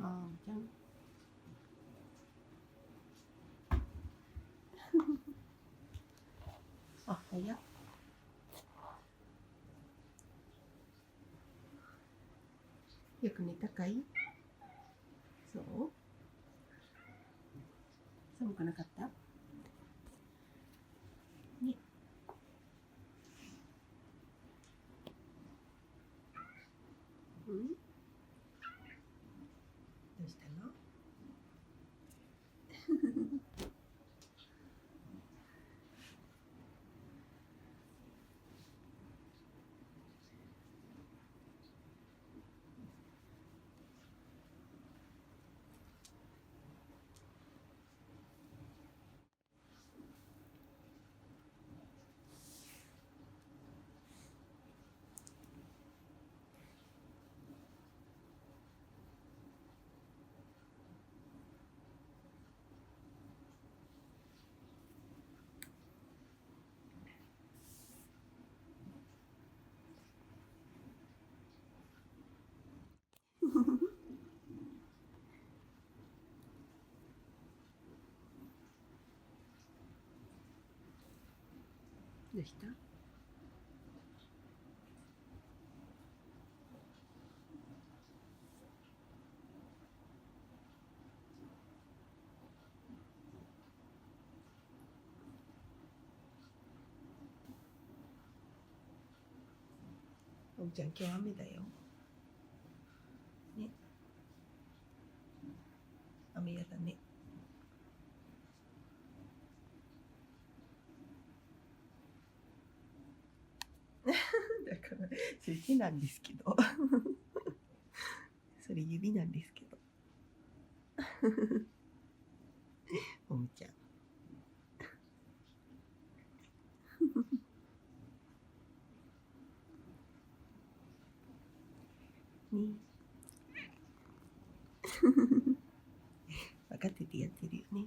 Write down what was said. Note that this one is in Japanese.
あーちゃんあ、早っ。よく寝たかい？そう？寒くなかった？ね。うん？どうしたの？どうした？おうちゃん、今日雨だよ。ね。雨やだね。だからそれ手なんですけどそれ指なんですけどおむちゃんね。分かっててやってるよね。